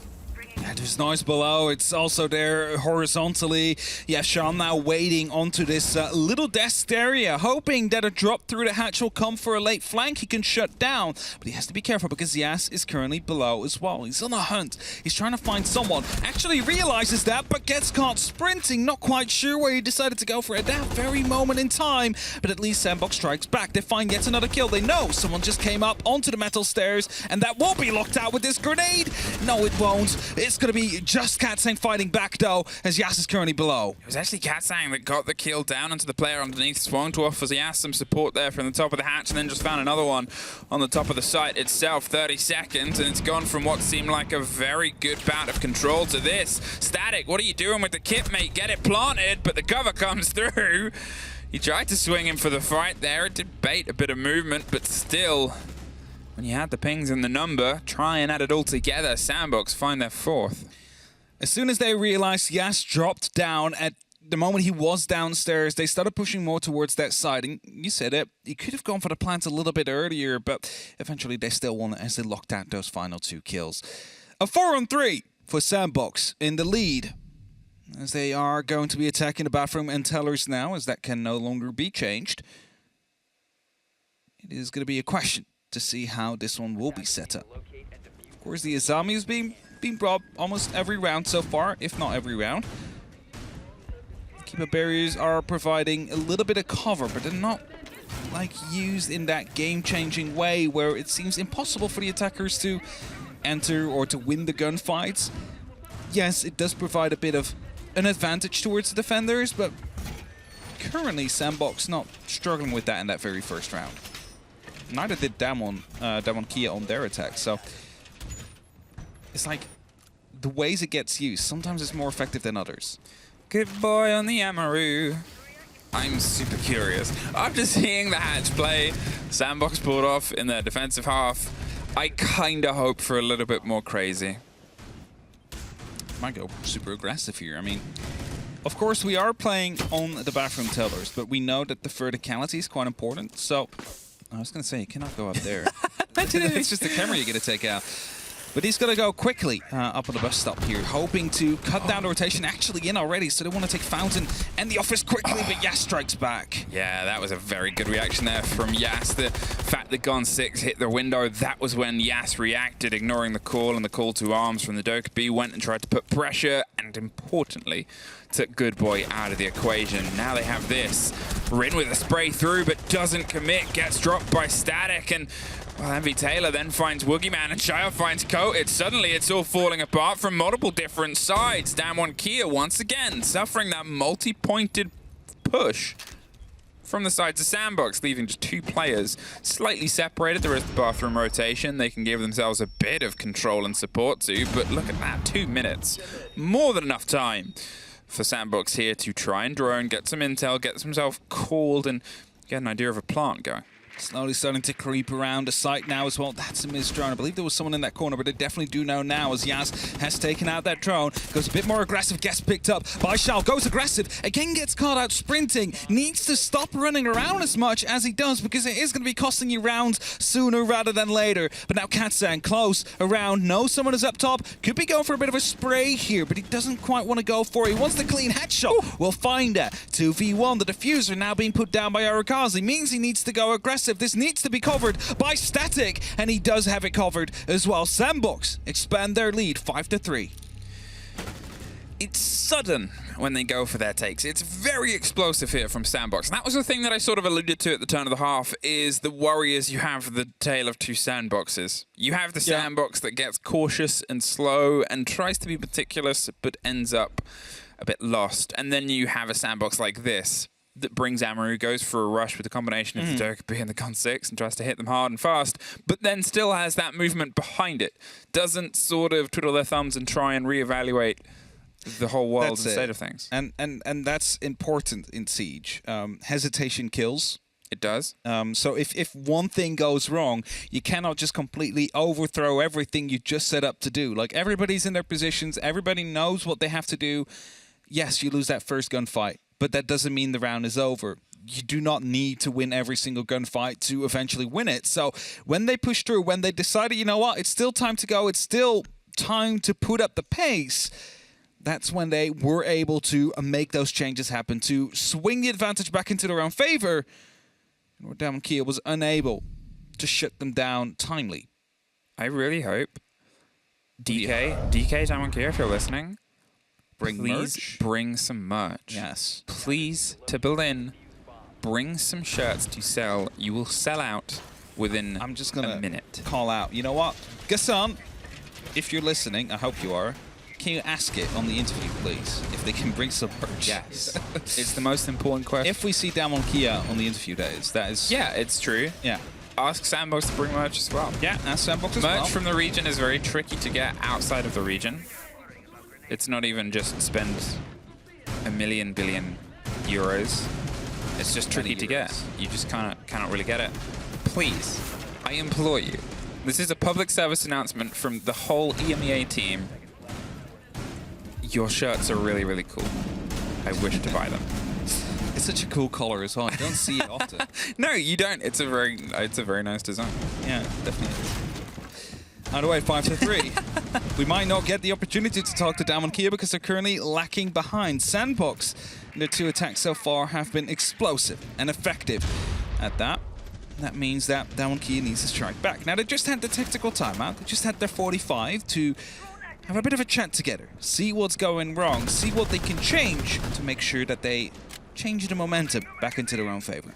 there's noise below. It's also there horizontally. You have Sean now waiting onto this little desk area, hoping that a drop through the hatch will come for a late flank he can shut down. But he has to be careful because Yas is currently below as well. He's on a hunt. He's trying to find someone. Actually realizes that, but gets caught sprinting. Not quite sure where he decided to go for at that very moment in time. But at least Sandbox strikes back. They find yet another kill. They know someone just came up onto the metal stairs, and that will be locked out with this grenade. No, it won't. It's going to be just Katsang fighting back, though, as Yas is currently below. It was actually Katsang that got the kill down into the player underneath. Swung to offer Yas some support there from the top of the hatch, and then just found another one on the top of the site itself. 30 seconds, and it's gone from what seemed like a very good bout of control to this. Static, what are you doing with the kit, mate? Get it planted, but the cover comes through. He tried to swing him for the fight there. It did bait a bit of movement, but still, when you had the pings and the number, try and add it all together. Sandbox find their fourth. As soon as they realized Yas dropped down at the moment he was downstairs, they started pushing more towards that side. And you said it, he could have gone for the plant a little bit earlier, but eventually they still won it as they locked out those final 2 kills. A 4-on-3 for Sandbox in the lead, as they are going to be attacking the bathroom and tellers now, as that can no longer be changed. It is going to be a question to see how this one will be set up. Of course, the Azami has been brought almost every round so far, if not every round. Keeper barriers are providing a little bit of cover, but they're not like used in that game-changing way where it seems impossible for the attackers to enter or to win the gunfights. Yes, it does provide a bit of an advantage towards the defenders, but currently Sandbox not struggling with that in that very first round. Neither did Damwon Kia on their attack, so it's like the ways it gets used, sometimes it's more effective than others. Good boy on the Amaru. I'm super curious. After seeing the hatch play, Sandbox pulled off in their defensive half, I kind of hope for a little bit more crazy. Might go super aggressive here. I mean, of course, we are playing on the bathroom tellers, but we know that the verticality is quite important. So, I was going to say, you cannot go up there. It's just the camera you're going to take out. But he's going to go quickly up on the bus stop here, hoping to cut down the rotation actually in already. So they want to take Fountain and the office quickly, but Yas strikes back. Yeah, that was a very good reaction there from Yas. The fact that Gon 6 hit the window, that was when Yas reacted, ignoring the call and the call to arms from the DWG. Went and tried to put pressure and, importantly, took Good Boy out of the equation. Now they have this. Rin with a spray through, but doesn't commit. Gets dropped by Static, and well, Envy Taylor then finds Woogieman, and Shio finds Coated. Suddenly, it's all falling apart from multiple different sides. Damwon Kia once again suffering that multi-pointed push from the sides of Sandbox, leaving just 2 players slightly separated. There is the bathroom rotation they can give themselves a bit of control and support to, but look at that, 2 minutes. More than enough time for Sandbox here to try and drone, get some intel, get himself called, and get an idea of a plant going. Slowly starting to creep around the site now as well. That's a missed drone. I believe there was someone in that corner, but they definitely do know now as Yas has taken out that drone. Goes a bit more aggressive, gets picked up by Shao. Goes aggressive, again gets caught out sprinting. Needs to stop running around as much as he does because it is going to be costing you rounds sooner rather than later. But now Katsang close around. Knows someone is up top. Could be going for a bit of a spray here, but he doesn't quite want to go for it. He wants the clean headshot. We'll find that. 2v1. The diffuser now being put down by Arakazi. Means he needs to go aggressive. This needs to be covered by Static, and he does have it covered as well. Sandbox expand their lead 5-3. It's sudden when they go for their takes. It's very explosive here from Sandbox. And that was the thing that I sort of alluded to at the turn of the half, is the Warriors, you have the tale of 2 sandboxes. You have the Sandbox that gets cautious and slow and tries to be meticulous, but ends up a bit lost. And then you have a Sandbox like this that brings Amaru, goes for a rush with the combination of the DWG and the Gun 6 and tries to hit them hard and fast, but then still has that movement behind it. Doesn't sort of twiddle their thumbs and try and reevaluate the whole world and state of things. And that's important in Siege. Hesitation kills. It does. So if one thing goes wrong, you cannot just completely overthrow everything you just set up to do. Like, everybody's in their positions, everybody knows what they have to do. Yes, you lose that first gunfight, but that doesn't mean the round is over. You do not need to win every single gunfight to eventually win it. So when they push through, when they decided, you know what, it's still time to go, it's still time to put up the pace, that's when they were able to make those changes happen, to swing the advantage back into their own favor. And where DWG was unable to shut them down timely. I really hope DK DWG, if you're listening, Bring please merch. bring some merch. Yes. Please, to Berlin, bring some shirts to sell. You will sell out within I'm just gonna a minute. call out. You know what? Gassan, if you're listening, I hope you are, can you ask it on the interview, please, if they can bring some merch? Yes. It's the most important question. If we see DWG on the interview days, that is... Yeah, it's true. Yeah. Ask Sandbox to bring merch as well. Yeah, ask Sandbox as well. Merch from the region is very tricky to get outside of the region. It's not even just spend a million billion euros. It's just tricky to get. You just cannot really get it. Please, I implore you. This is a public service announcement from the whole EMEA team. Your shirts are really, really cool. I wish to buy them. It's such a cool color as well. You don't see it often. No, you don't. It's a very nice design. Yeah, definitely is. Either way, 5-3. We might not get the opportunity to talk to DWG because they're currently lacking behind. Sandbox, their 2 attacks so far have been explosive and effective at that. That means that DWG needs to strike back. Now, they just had the tactical timeout. They just had their 45 to have a bit of a chat together, see what's going wrong, see what they can change to make sure that they change the momentum back into their own favor.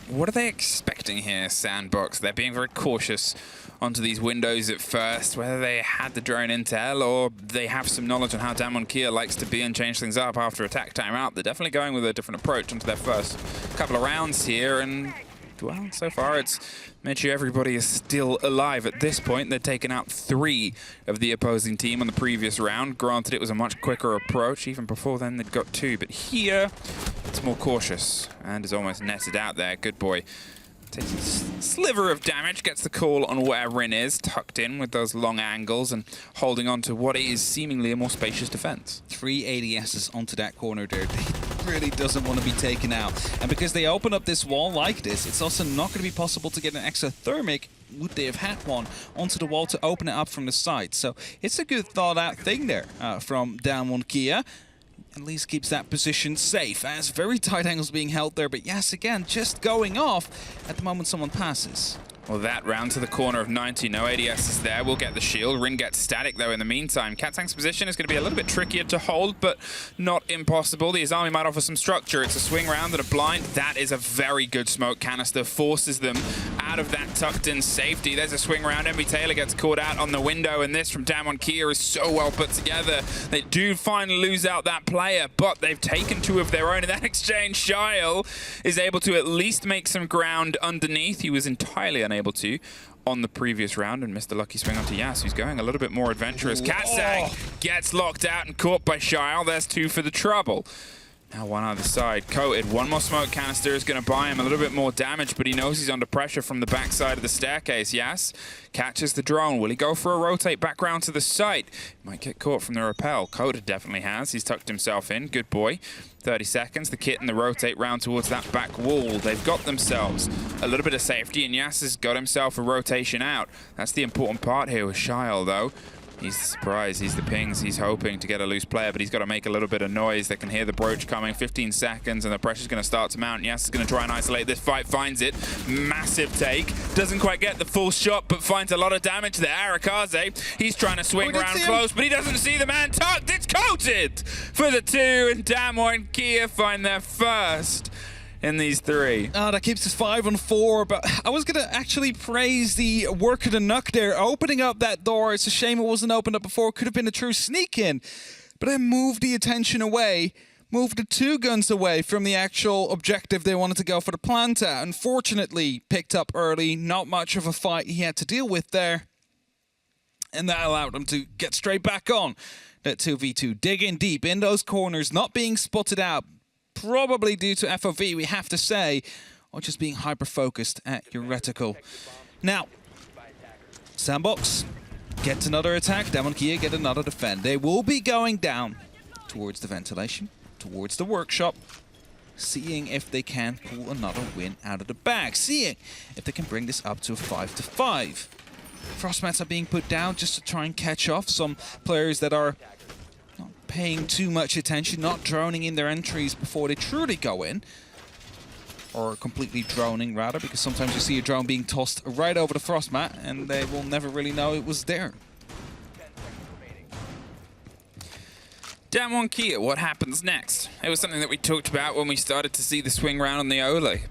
What are they expecting here, Sandbox? They're being very cautious onto these windows at first, whether they had the drone intel or they have some knowledge on how DWG likes to be and change things up after attack timeout. They're definitely going with a different approach onto their first couple of rounds here, and well, so far it's made sure everybody is still alive. At this point, they'd taken out 3 of the opposing team on the previous round. Granted, it was a much quicker approach. Even before then, they'd got 2. But here, it's more cautious and is almost netted out there. Good boy. Takes a sliver of damage, gets the call on where Rin is, tucked in with those long angles and holding on to what is seemingly a more spacious defense. 3 ADSs onto that corner there. He really doesn't want to be taken out. And because they open up this wall like this, it's also not going to be possible to get an extra thermic, would they have had one, onto the wall to open it up from the side. So it's a good thought out thing there from DWG. At least keeps that position safe, as very tight angles being held there, but yes, again, just going off at the moment someone passes. Well, that round to the corner of 90. No ADS is there. We'll get the shield. Rin gets static, though, in the meantime. Katsang's position is going to be a little bit trickier to hold, but not impossible. The Azami might offer some structure. It's a swing round and a blind. That is a very good smoke canister. Forces them out of that tucked-in safety. There's a swing round. Envy Taylor gets caught out on the window, and this from DWG is so well put together. They do finally lose out that player, but they've taken 2 of their own. In that exchange, Shyle is able to at least make some ground underneath. He was entirely unable to on the previous round and missed a lucky swing onto Yas, who's going a little bit more adventurous. Katsang gets locked out and caught by Shyle. There's 2 for the trouble. Now 1 either side. Coated. 1 more smoke canister is going to buy him a little bit more damage, but he knows he's under pressure from the backside of the staircase. Yas catches the drone. Will he go for a rotate back round to the site? Might get caught from the rappel. Coated definitely has. He's tucked himself in. Good boy. 30 seconds. The kit and the rotate round towards that back wall. They've got themselves a little bit of safety, and Yas has got himself a rotation out. That's the important part here with Shyle, though. He's the surprise, he's the pings, he's hoping to get a loose player, but he's got to make a little bit of noise. They can hear the broach coming, 15 seconds, and the pressure's going to start to mount. Yas is going to try and isolate this fight, finds it. Massive take. Doesn't quite get the full shot, but finds a lot of damage there. Arakaze, he's trying to swing around close, but he doesn't see the man tucked. It's Coated for the 2, and DWG find their first in these 3. That keeps us 5-4, but I was going to actually praise the work of the Nuck there, opening up that door. It's a shame it wasn't opened up before. It could have been a true sneak in, but then moved the attention away, moved the 2 guns away from the actual objective they wanted to go for the plant at. Unfortunately, picked up early, not much of a fight he had to deal with there, and that allowed him to get straight back on that 2v2, digging deep in those corners, not being spotted out. Probably due to FOV, we have to say, or just being hyper-focused at your reticle. Now, Sandbox gets another attack. DWG get another defend. They will be going down towards the ventilation, towards the workshop, seeing if they can pull another win out of the bag, seeing if they can bring this up to a 5-5. Frostmats are being put down just to try and catch off some players that are not paying too much attention, not droning in their entries before they truly go in. Or completely droning, rather, because sometimes you see a drone being tossed right over the Frostmat and they will never really know it was there. Damwon Kia, what happens next? It was something that we talked about when we started to see the swing round on the early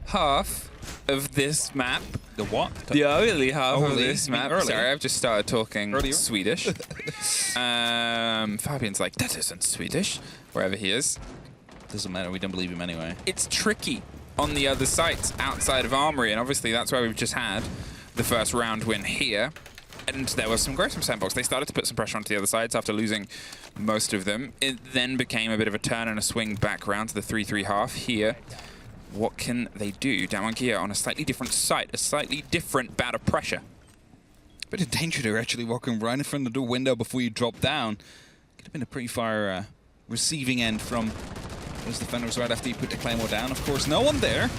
half of this map. The what? The early half of Early? this You mean map. early? Sorry, I've just started talking Earlier? Swedish. Fabian's like, that isn't Swedish, wherever he is. Doesn't matter, we don't believe him anyway. It's tricky on the other sites outside of Armory, and obviously that's why we've just had the first round win here. And there was some growth from Sandbox. They started to put some pressure onto the other sides after losing most of them. It then became a bit of a turn and a swing back round to the 3-3 half here. What can they do? Damwon Kia on a slightly different site, a slightly different bout of pressure. Bit of danger there, actually, walking right in front of the window before you drop down. Could have been a pretty far receiving end from those defenders right after you put the Claymore down. Of course, no one there.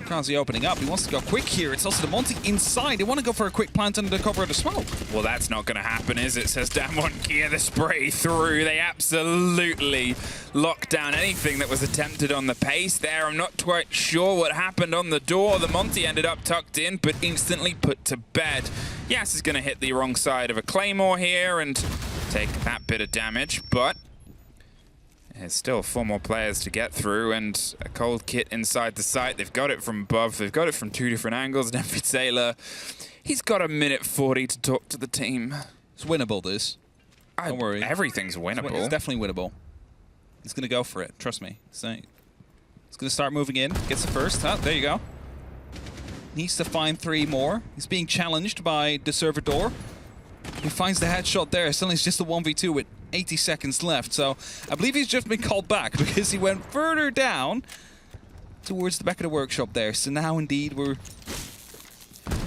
Kazi opening up. He wants to go quick here. It's also the Monty inside. They want to go for a quick plant under the cover of the smoke. Well, that's not going to happen, is it? Says Damwon Kia, the spray through. They absolutely locked down anything that was attempted on the pace there. I'm not quite sure what happened on the door. The Monty ended up tucked in, but instantly put to bed. Yas is going to hit the wrong side of a Claymore here and take that bit of damage, but there's still 4 more players to get through, and a cold kit inside the site. They've got it from above. They've got it from 2 different angles. Nemfi Taylor, he's got a minute 40 to talk to the team. It's winnable, this. Don't worry. Everything's winnable. It's definitely winnable. He's going to go for it. Trust me. So he's going to start moving in. Gets the first. Oh, there you go. Needs to find 3 more. He's being challenged by the Servitor. He finds the headshot there. Suddenly it's just a 1v2 with 80 seconds left. So I believe he's just been called back because he went further down towards the back of the workshop there. So now indeed we're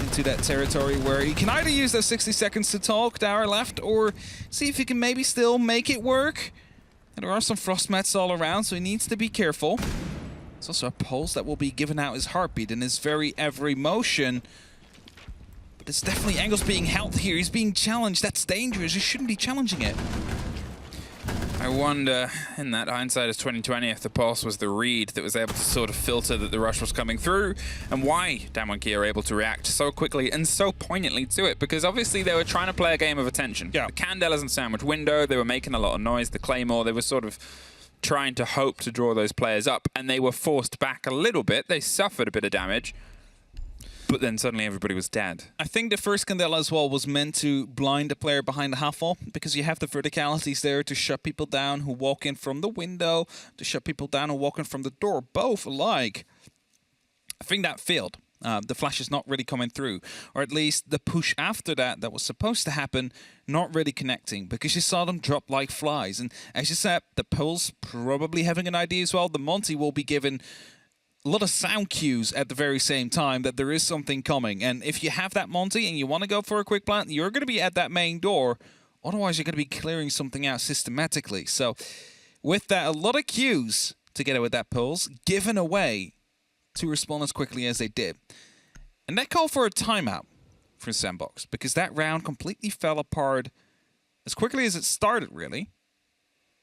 into that territory where he can either use those 60 seconds to talk, the hour left, or see if he can maybe still make it work. And there are some Frostmats all around, so he needs to be careful. There's also a pulse that will be given out his heartbeat and his every motion. But it's definitely angles being held here. He's being challenged. That's dangerous. He shouldn't be challenging it. I wonder, in that hindsight is 2020, if the pulse was the read that was able to sort of filter that the rush was coming through, and why Damwon Kia are able to react so quickly and so poignantly to it, because obviously they were trying to play a game of attention. Yeah. The Candelas and Sandwich window, they were making a lot of noise. The Claymore, they were sort of trying to hope to draw those players up, and they were forced back a little bit. They suffered a bit of damage, but then suddenly everybody was dead. I think the first Candela as well was meant to blind the player behind the half wall, because you have the verticalities there to shut people down who walk in from the window, to shut people down who walk in from the door, both alike. I think that failed. The flash is not really coming through, or at least the push after that was supposed to happen, not really connecting, because you saw them drop like flies. And as you said, the Pulse probably having an idea as well. The Monty will be given a lot of sound cues at the very same time that there is something coming. And if you have that Monty and you want to go for a quick plant, you're going to be at that main door. Otherwise, you're going to be clearing something out systematically. So with that, a lot of cues together with that Pulse given away to respond as quickly as they did. And that called for a timeout for Sandbox, because that round completely fell apart as quickly as it started, really.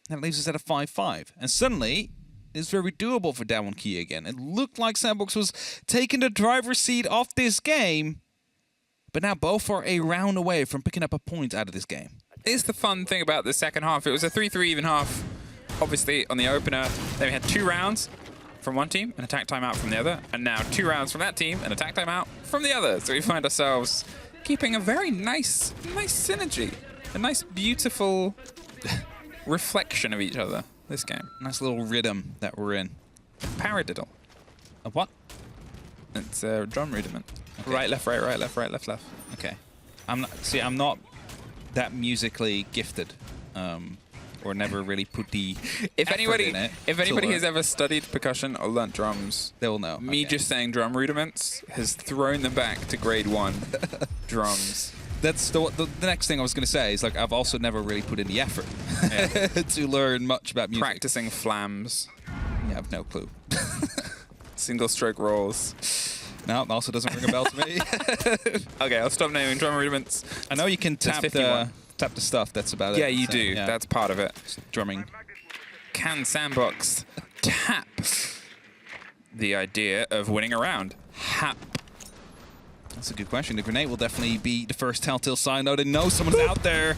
That leaves us at a 5-5. And suddenly, it's very doable for Damwon Kia again. It looked like Sandbox was taking the driver's seat off this game, but now both are a round away from picking up a point out of this game. It's the fun thing about the second half. It was a 3-3 even half, obviously, on the opener. Then we had 2 rounds from one team, an attack timeout from the other, and now 2 rounds from that team, an attack timeout from the other. So we find ourselves keeping a very nice synergy, a nice, beautiful reflection of each other this game. Nice little rhythm that we're in. Paradiddle. A what? It's a drum rudiment. Okay. Right, left, right, right, left, right, left, left. Okay. I'm not that musically gifted, or never really put the If effort anybody in it has ever studied percussion or learnt drums, they will know. me Okay. just saying drum rudiments has thrown them back to grade 1 drums. That's the next thing I was going to say is, like, I've also never really put in the effort to learn much about music. Practicing flams, Yeah, I have no clue. single stroke rolls. No, it also doesn't ring a bell to me. Okay, I'll stop naming drum rudiments. I know you can tap the stuff. That's about it. Yeah, you So, do. yeah. That's part of it. Drumming. Can Sandbox tap the idea of winning a round? That's a good question. The grenade will definitely be the first telltale sign. Now they know someone's out there,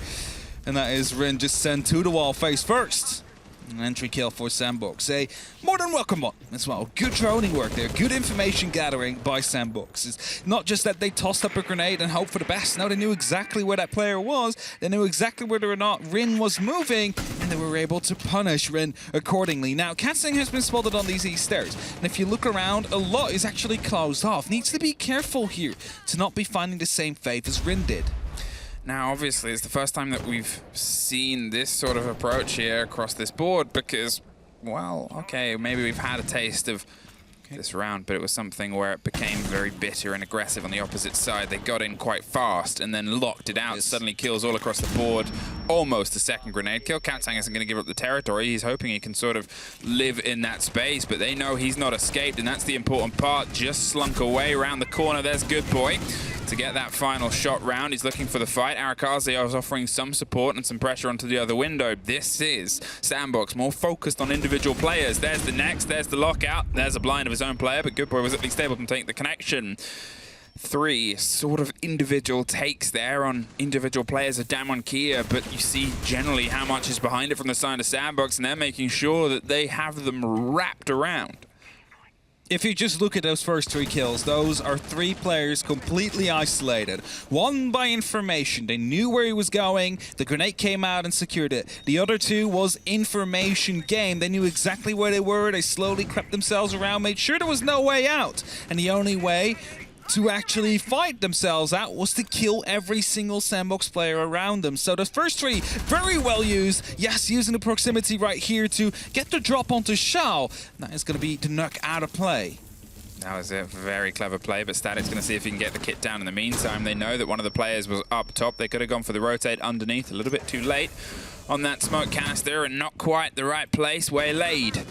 and that is Rin just sent to the wall face first. An entry kill for Sandbox. A more than welcome one as well. Good droning work there. Good information gathering by Sandbox. It's not just that they tossed up a grenade and hoped for the best. No, they knew exactly where that player was. They knew exactly whether or not Rin was moving, and they were able to punish Rin accordingly. Now, Katsang has been spotted on these east stairs, and if you look around, a lot is actually closed off. Needs to be careful here to not be finding the same fate as Rin did. Now, obviously, it's the first time that we've seen this sort of approach here across this board because, well, okay, maybe we've had a taste of this round, but it was something where it became very bitter and aggressive on the opposite side. They got in quite fast and then locked it out. Suddenly kills all across the board. Almost a second grenade kill. Katsang isn't going to give up the territory. He's hoping he can sort of live in that space, but they know he's not escaped, and that's the important part. Just slunk away around the corner. There's Good Boy to get that final shot round. He's looking for the fight. Arakaze is offering some support and some pressure onto the other window. This is Sandbox, more focused on individual players. There's the next, there's the lockout, there's a blind of his own player, but Good Boy was at least able to take the connection. 3 sort of individual takes there on individual players of Damwon Kia, but you see generally how much is behind it from the side of Sandbox, and they're making sure that they have them wrapped around. If you just look at those first 3 kills, those are 3 players completely isolated. One by information. They knew where he was going. The grenade came out and secured it. The other 2 was information game. They knew exactly where they were. They slowly crept themselves around, made sure there was no way out. And the only way to actually fight themselves out was to kill every single Sandbox player around them. So the first 3, very well used. Yes, using the proximity right here to get the drop onto Shao. That is going to be to knock out of play. That was a very clever play, but Static's going to see if he can get the kit down in the meantime. They know that one of the players was up top. They could have gone for the rotate underneath, a little bit too late on that smoke canister, and not quite the right place. Waylaid.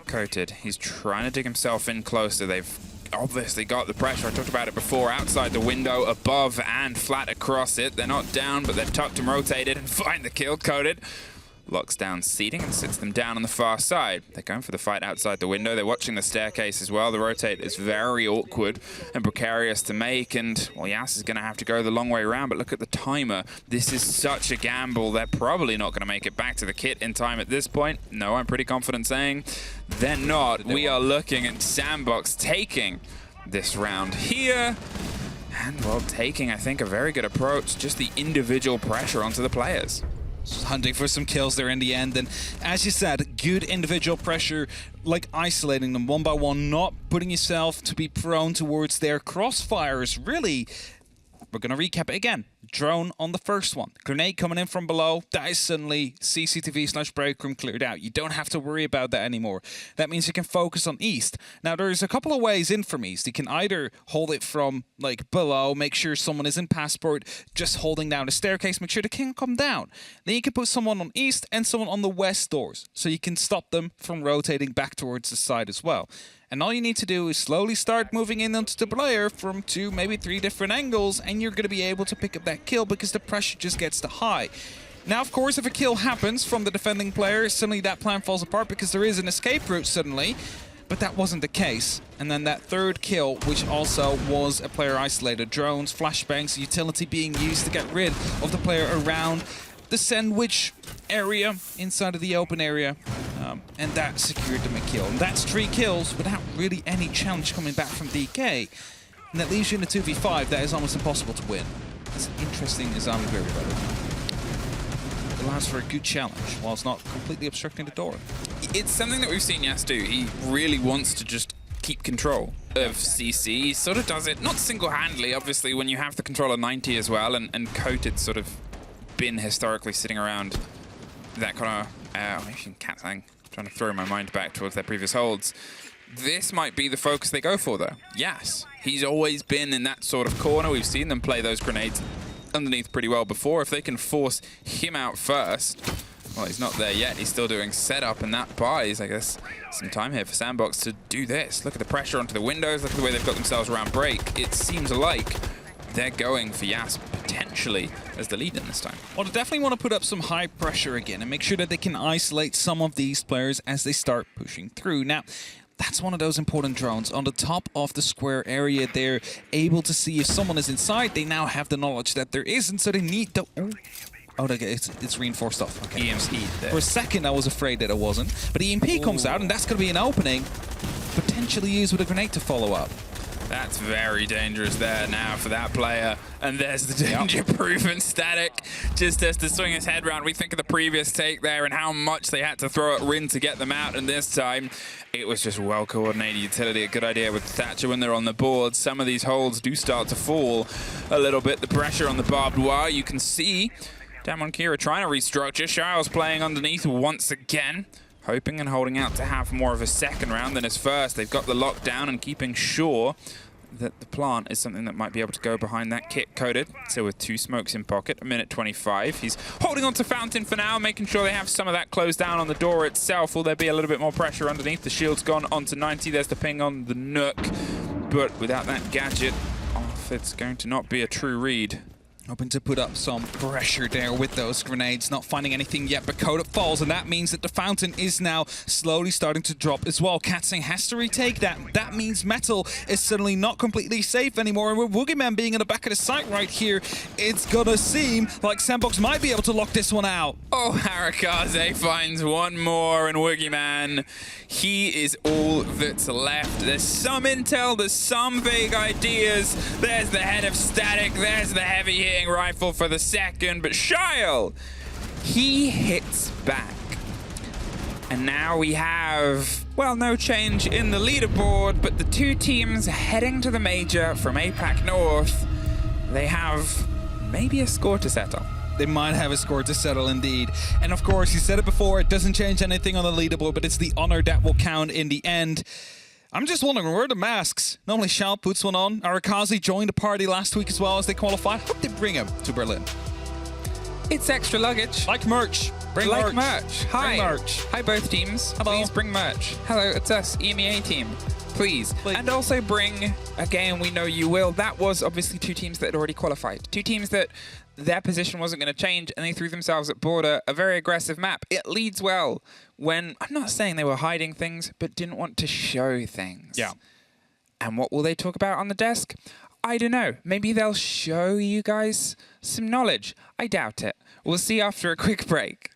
Coated. He's trying to dig himself in closer. They've obviously got the pressure. I talked about it before. Outside the window, above and flat across it. They're not down, but they're tucked and rotated and find the kill. Coated locks down seating and sits them down on the far side. They're going for the fight outside the window. They're watching the staircase as well. The rotate is very awkward and precarious to make, and well, Yas is going to have to go the long way around, but look at the timer. This is such a gamble. They're probably not going to make it back to the kit in time at this point. No, I'm pretty confident saying they're not. We are looking at Sandbox taking this round here, and well, taking, I think, a very good approach, just the individual pressure onto the players. Hunting for some kills there in the end, and as you said, good individual pressure, like isolating them one by one, not putting yourself to be prone towards their crossfires. Really, we're going to recap it again. Drone on the first one. Grenade coming in from below. That is suddenly CCTV/break room cleared out. You don't have to worry about that anymore. That means you can focus on east. Now, there's a couple of ways in from east. You can either hold it from like below, make sure someone is in passport, just holding down the staircase, make sure they can come down. Then you can put someone on east and someone on the west doors, so you can stop them from rotating back towards the side as well. And all you need to do is slowly start moving in onto the player from 2, maybe 3 different angles, and you're going to be able to pick up that kill because the pressure just gets too high. Now, of course, if a kill happens from the defending player, suddenly that plan falls apart because there is an escape route suddenly, but that wasn't the case. And then that third kill, which also was a player isolated. Drones, flashbangs, utility being used to get rid of the player around the sandwich area inside of the open area, and that secured them a kill. And that's 3 kills without really any challenge coming back from DK, and that leaves you in a 2v5 that is almost impossible to win. That's interesting as I'm very better. It allows for a good challenge whilst not completely obstructing the door. It's something that we've seen Yas do. He really wants to just keep control of CC. He sort of does it, not single-handedly, obviously, when you have the control of 90 as well, and Coated sort of been historically sitting around that kind of maybe Katsang, trying to throw my mind back towards their previous holds. This might be the focus they go for, though. Yes, he's always been in that sort of corner. We've seen them play those grenades underneath pretty well before. If they can force him out first, Well, he's not there yet. He's still doing setup, and that buys, I guess, some time here for Sandbox to do this. Look at the pressure onto the windows. Look at the way they've got themselves around break. It seems like they're going for Yas potentially as the lead in this time. Well, they definitely want to put up some high pressure again and make sure that they can isolate some of these players as they start pushing through. Now, that's one of those important drones. On the top of the square area, they're able to see if someone is inside. They now have the knowledge that there isn't, so they need the... Oh, it's reinforced off. Okay. EMP there. For a second, I was afraid that it wasn't. But EMP comes out, and that's going to be an opening. Potentially used with a grenade to follow up. That's very dangerous there now for that player. And there's the danger-proven Static. Just has to swing his head round. We think of the previous take there and how much they had to throw at Rin to get them out. And this time, it was just well-coordinated utility. A good idea with Thatcher when they're on the board. Some of these holds do start to fall a little bit. The pressure on the barbed wire, you can see Damwon Kira trying to restructure. Shiles playing underneath once again. Hoping and holding out to have more of a second round than his first. They've got the lockdown and keeping sure that the plant is something that might be able to go behind that kit coded. So with 2 smokes in pocket, a minute 25. He's holding on to Fountain for now, making sure they have some of that closed down on the door itself. Will there be a little bit more pressure underneath? The shield's gone onto 90. There's the ping on the Nook. But without that gadget off, it's going to not be a true read. Hoping to put up some pressure there with those grenades. Not finding anything yet, but Coda falls, and that means that the Fountain is now slowly starting to drop as well. Katzing has to retake that. That means Metal is suddenly not completely safe anymore, and with Woogieman being in the back of the site right here, it's gonna seem like Sandbox might be able to lock this one out. Oh, Harakaze finds one more, and Woogieman, he is all that's left. There's some intel, there's some vague ideas. There's the head of Static, there's the heavy hitting rifle for the second, but Shile, he hits back. And now we have, well, no change in the leaderboard, but the 2 teams heading to the major from APAC North, they have maybe a score to settle. They might have a score to settle indeed. And of course, you said it before, it doesn't change anything on the leaderboard, but it's the honor that will count in the end. I'm just wondering, where are the masks? Normally Shao puts one on. Arakazi joined the party last week as well as they qualified. Hope they bring him to Berlin. It's extra luggage. Like merch. Bring like merch. Hi. Bring merch. Hi, both teams. Hello. Please bring merch. Hello, it's us, EMEA team. Please. And also bring a game we know you will. That was obviously 2 teams that had already qualified. 2 teams that their position wasn't going to change, and they threw themselves at border, a very aggressive map. It leads well when, I'm not saying they were hiding things, but didn't want to show things. Yeah. And what will they talk about on the desk? I don't know. Maybe they'll show you guys some knowledge. I doubt it. We'll see after a quick break.